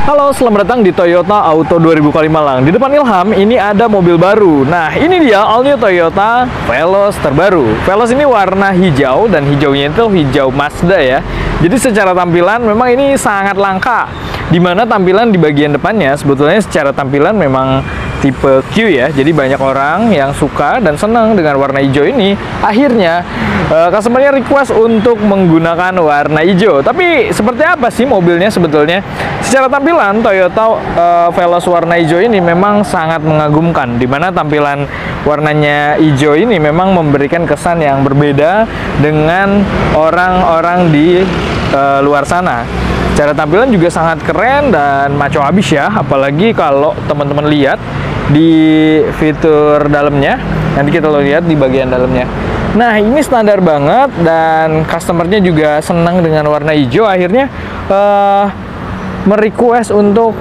Halo, selamat datang di Toyota Auto 2000 Kalimalang. Di depan Ilham, ini ada mobil baru. Nah, ini dia all new Toyota Veloz terbaru. Veloz ini warna hijau, dan hijaunya itu hijau Mazda ya. Jadi secara tampilan memang ini sangat langka. Dimana tampilan di bagian depannya sebetulnya secara tampilan memang tipe Q ya. Jadi banyak orang yang suka dan senang dengan warna hijau ini. Akhirnya customernya request untuk menggunakan warna hijau. Tapi seperti apa sih mobilnya sebetulnya? Secara tampilan Toyota Veloz warna hijau ini memang sangat mengagumkan. Dimana tampilan warnanya hijau ini memang memberikan kesan yang berbeda dengan orang-orang di luar sana. Cara tampilan juga sangat keren dan maco abis ya, apalagi kalau teman-teman lihat di fitur dalamnya. Nanti kita lihat di bagian dalamnya. Nah, ini standar banget dan customernya juga senang dengan warna hijau. Akhirnya merequest untuk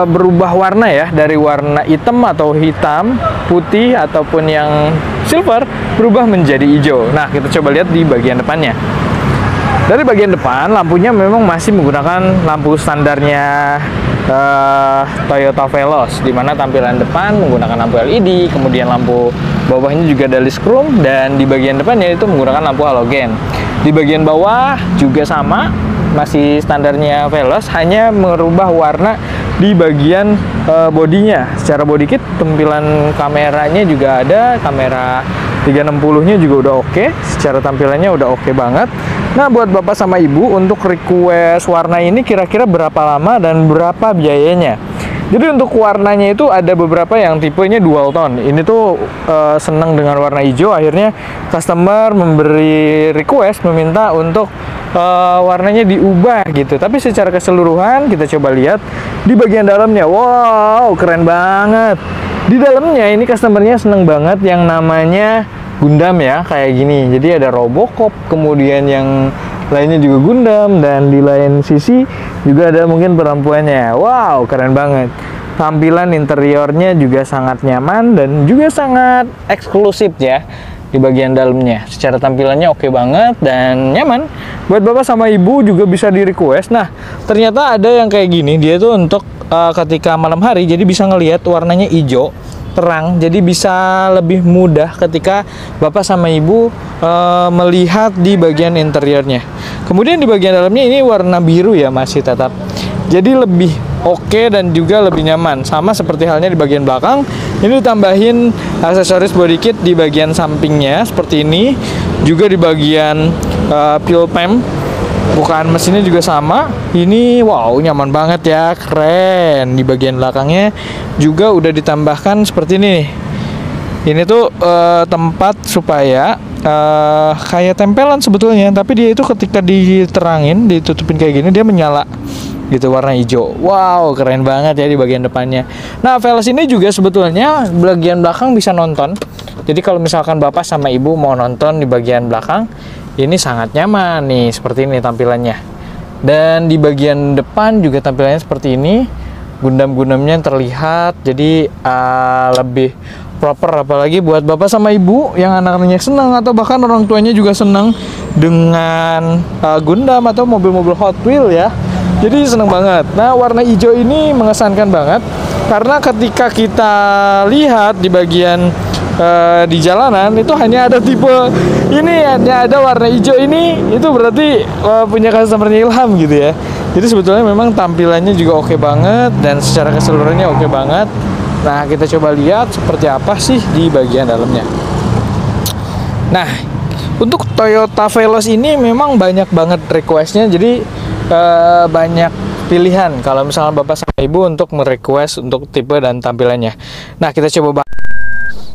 berubah warna ya, dari warna hitam atau hitam, putih ataupun yang silver berubah menjadi hijau. Nah, kita coba lihat di bagian depannya. Dari bagian depan, lampunya memang masih menggunakan lampu standarnya Toyota Veloz, di mana tampilan depan menggunakan lampu LED, kemudian lampu bawahnya juga ada list chrome, dan di bagian depannya itu menggunakan lampu halogen. Di bagian bawah juga sama, masih standarnya Veloz, hanya merubah warna di bagian bodinya. Secara body kit, tampilan kameranya juga ada, kamera 360-nya juga udah oke, secara tampilannya udah oke banget. Nah, buat bapak sama ibu untuk request warna ini kira-kira berapa lama dan berapa biayanya? Jadi untuk warnanya itu ada beberapa yang tipenya dual tone. Ini tuh senang dengan warna hijau, akhirnya customer memberi request, meminta untuk warnanya diubah gitu. Tapi secara keseluruhan kita coba lihat di bagian dalamnya. Wow, keren banget. Di dalamnya ini customernya seneng banget yang namanya Gundam ya, kayak gini. Jadi ada Robocop, kemudian yang lainnya juga Gundam, dan di lain sisi juga ada mungkin perempuannya. Wow, keren banget. Tampilan interiornya juga sangat nyaman dan juga sangat eksklusif ya di bagian dalamnya. Secara tampilannya oke banget dan nyaman. Buat bapak sama ibu juga bisa di request. Nah, ternyata ada yang kayak gini. Dia tuh untuk ketika malam hari, jadi bisa ngelihat warnanya hijau terang, jadi bisa lebih mudah ketika bapak sama ibu melihat di bagian interiornya. Kemudian di bagian dalamnya ini warna biru ya, masih tetap, jadi lebih oke dan juga lebih nyaman. Sama seperti halnya di bagian belakang, ini ditambahin aksesoris body kit di bagian sampingnya seperti ini, juga di bagian fuel pump. Bukaan mesinnya juga sama. Ini wow, nyaman banget ya, keren. Di bagian belakangnya juga udah ditambahkan seperti ini nih. Ini tuh tempat supaya kayak tempelan sebetulnya, tapi dia itu ketika diterangin, ditutupin kayak gini, dia menyala gitu, warna hijau. Wow, keren banget ya di bagian depannya. Nah, Veloz ini juga sebetulnya bagian belakang bisa nonton. Jadi kalau misalkan bapak sama ibu mau nonton di bagian belakang, ini sangat nyaman nih, seperti ini tampilannya. Dan di bagian depan juga tampilannya seperti ini. Gundam-gundamnya terlihat, jadi lebih proper. Apalagi buat bapak sama ibu yang anak-anaknya senang, atau bahkan orang tuanya juga senang dengan Gundam atau mobil-mobil Hot Wheels ya. Jadi senang banget. Nah, warna hijau ini mengesankan banget, karena ketika kita lihat di bagian di jalanan itu hanya ada tipe ini, hanya ada warna hijau ini, itu berarti punya customernya Ilham gitu ya. Jadi sebetulnya memang tampilannya juga oke banget dan secara keseluruhannya oke banget. Nah, kita coba lihat seperti apa sih di bagian dalamnya. Nah, untuk Toyota Veloz ini memang banyak banget requestnya, jadi banyak pilihan kalau misalnya bapak sama ibu untuk merequest untuk tipe dan tampilannya. Nah, kita coba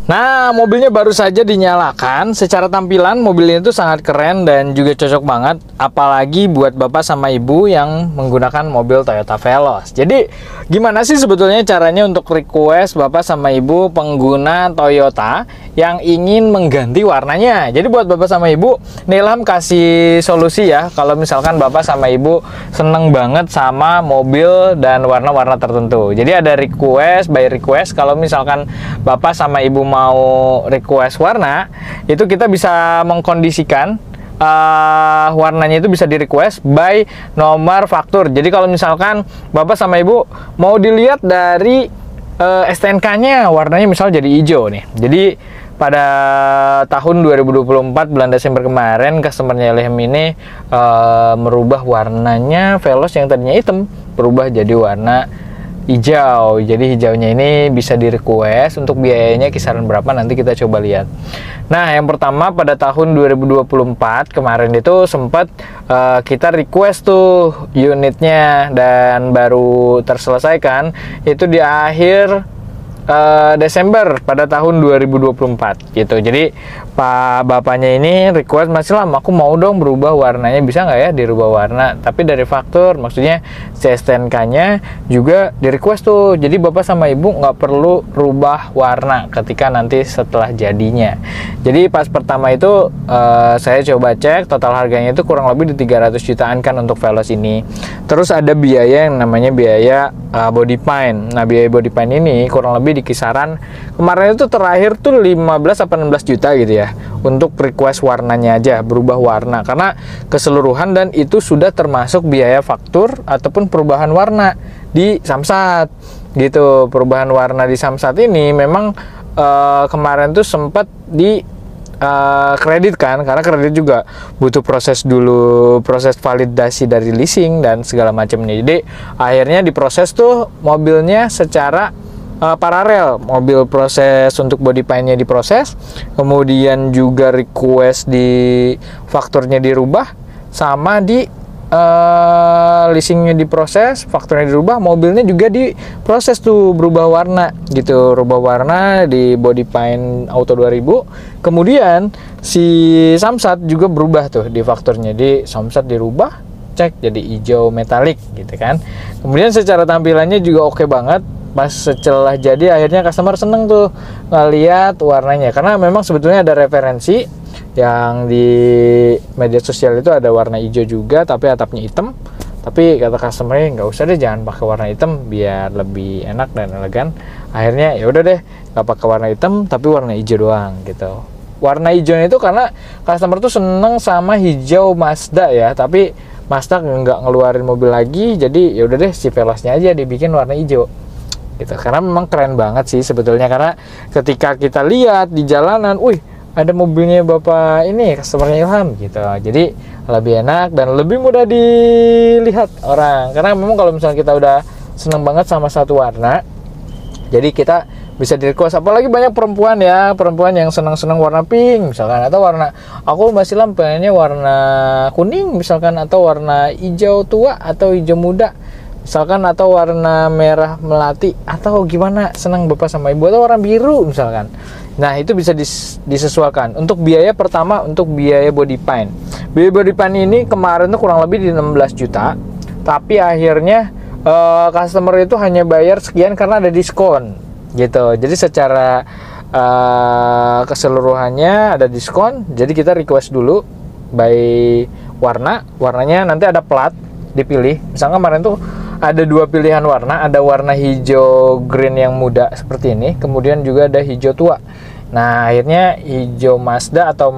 Nah, mobilnya baru saja dinyalakan. Secara tampilan mobil ini tuh sangat keren dan juga cocok banget, apalagi buat bapak sama ibu yang menggunakan mobil Toyota Veloz. Jadi, gimana sih sebetulnya caranya untuk request bapak sama ibu pengguna Toyota yang ingin mengganti warnanya? Jadi buat bapak sama ibu, Ilham kasih solusi ya. Kalau misalkan bapak sama ibu seneng banget sama mobil dan warna-warna tertentu. Jadi ada request by request. Kalau misalkan bapak sama ibu mau request warna, itu kita bisa mengkondisikan warnanya itu bisa di request by nomor faktur. Jadi kalau misalkan Bapak sama Ibu mau dilihat dari STNK-nya warnanya misal jadi hijau nih. Jadi pada tahun 2024 bulan Desember kemarin, customer-nya Ilham ini merubah warnanya Veloz yang tadinya hitam berubah jadi warna hijau. Jadi hijaunya ini bisa di request. Untuk biayanya kisaran berapa nanti kita coba lihat. Nah, yang pertama pada tahun 2024 kemarin itu sempat kita request tuh unitnya, dan baru terselesaikan itu di akhir Desember pada tahun 2024 gitu. Jadi Pak bapaknya ini request, masih lama aku mau dong berubah warnanya, bisa nggak ya dirubah warna, tapi dari faktur, maksudnya STNK-nya juga di request tuh. Jadi Bapak sama Ibu nggak perlu rubah warna ketika nanti setelah jadinya. Jadi pas pertama itu saya coba cek total harganya itu kurang lebih di 300 jutaan kan untuk Veloz ini. Terus ada biaya yang namanya biaya body paint. Nah, biaya body paint ini kurang lebih di kisaran kemarin itu terakhir tuh 15 atau 16 juta gitu ya, untuk request warnanya aja, berubah warna karena keseluruhan, dan itu sudah termasuk biaya faktur ataupun perubahan warna di Samsat gitu. Perubahan warna di Samsat ini memang kemarin tuh sempat di kredit kan, karena kredit juga butuh proses dulu, proses validasi dari leasing dan segala macamnya. Jadi akhirnya diproses tuh mobilnya secara paralel. Mobil proses untuk body paintnya diproses, kemudian juga request di fakturnya dirubah, sama di leasingnya diproses, fakturnya dirubah, mobilnya juga diproses tuh berubah warna gitu. Rubah warna di body paint Auto 2000. Kemudian si Samsat juga berubah tuh di fakturnya, di Samsat dirubah, cek jadi hijau metalik gitu kan. Kemudian secara tampilannya juga oke banget. Pas setelah jadi akhirnya customer seneng tuh ngeliat warnanya, karena memang sebetulnya ada referensi yang di media sosial itu ada warna hijau juga tapi atapnya hitam, tapi kata customernya nggak usah deh, jangan pakai warna hitam biar lebih enak dan elegan. Akhirnya ya udah deh, nggak pakai warna hitam tapi warna hijau doang gitu. Warna hijaunya itu karena customer tuh seneng sama hijau Mazda ya, tapi Mazda nggak ngeluarin mobil lagi, jadi ya udah deh si Veloznya aja dibikin warna hijau gitu. Karena memang keren banget sih sebetulnya, karena ketika kita lihat di jalanan, wih ada mobilnya Bapak ini, customernya Ilham gitu. Jadi lebih enak dan lebih mudah dilihat orang, karena memang kalau misalnya kita udah seneng banget sama satu warna, jadi kita bisa di request. Apalagi banyak perempuan ya, perempuan yang senang-senang warna pink misalkan, atau warna, aku masih pengennya warna kuning misalkan, atau warna hijau tua atau hijau muda misalkan, atau warna merah melati, atau gimana, senang Bapak sama Ibu, atau warna biru misalkan. Nah, itu bisa disesuaikan. Untuk biaya pertama, untuk biaya body paint. Biaya body paint ini kemarin tuh kurang lebih di 16 juta, tapi akhirnya customer itu hanya bayar sekian karena ada diskon gitu. Jadi secara keseluruhannya ada diskon. Jadi kita request dulu by warnanya nanti ada plat dipilih. Misalnya kemarin tuh ada dua pilihan warna, ada warna hijau green yang muda seperti ini, kemudian juga ada hijau tua. Nah, akhirnya hijau Mazda atau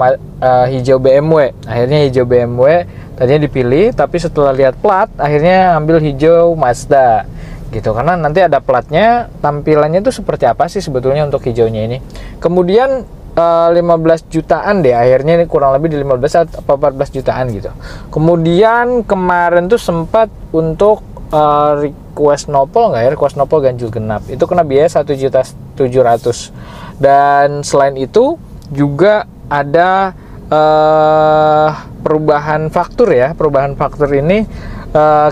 hijau BMW. Akhirnya hijau BMW tadinya dipilih, tapi setelah lihat plat akhirnya ambil hijau Mazda gitu, karena nanti ada platnya, tampilannya itu seperti apa sih sebetulnya untuk hijaunya ini. Kemudian 15 jutaan deh, akhirnya ini kurang lebih di 15 atau 14 jutaan gitu. Kemudian kemarin tuh sempat untuk request nopol nggak ya, request nopol ganjil genap itu kena biaya 1.700.000. Dan selain itu juga ada perubahan faktur ya. Perubahan faktur ini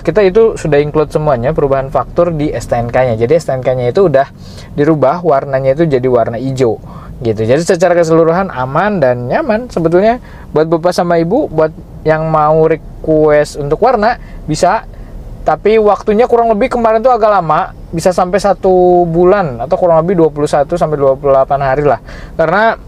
kita itu sudah include semuanya, perubahan faktur di STNK-nya. Jadi STNK-nya itu udah dirubah, warnanya itu jadi warna hijau gitu. Jadi secara keseluruhan aman dan nyaman sebetulnya buat Bapak sama Ibu. Buat yang mau request untuk warna bisa, tapi waktunya kurang lebih kemarin tuh agak lama, bisa sampai 1 bulan atau kurang lebih 21 sampai 28 hari lah, karena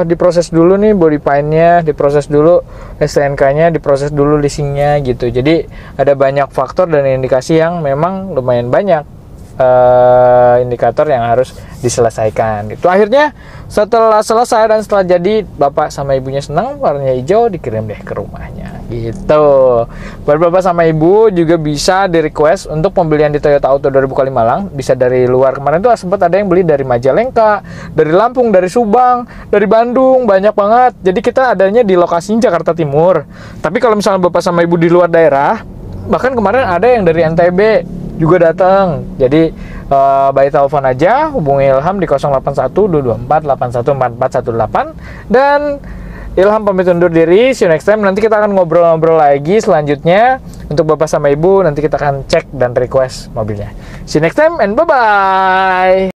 diproses dulu nih body paint-nya, diproses dulu STNK-nya, diproses dulu leasingnya gitu. Jadi ada banyak faktor dan indikasi yang memang lumayan banyak indikator yang harus diselesaikan. Itu akhirnya setelah selesai dan setelah jadi, bapak sama ibunya senang, warnanya hijau, dikirim deh ke rumahnya. Gitu. Buat bapak sama ibu juga bisa di request untuk pembelian di Toyota Auto 2000 Kalimalang. Bisa dari luar. Kemarin tuh sempat ada yang beli dari Majalengka, dari Lampung, dari Subang, dari Bandung, banyak banget. Jadi kita adanya di lokasinya Jakarta Timur. Tapi kalau misalnya bapak sama ibu di luar daerah, bahkan kemarin ada yang dari NTB juga datang. Jadi by telepon aja, hubungi Ilham di 081224814418, dan Ilham pamit undur diri. See you next time. Nanti kita akan ngobrol-ngobrol lagi selanjutnya. Untuk bapak sama ibu nanti kita akan cek dan request mobilnya. See you next time and bye-bye.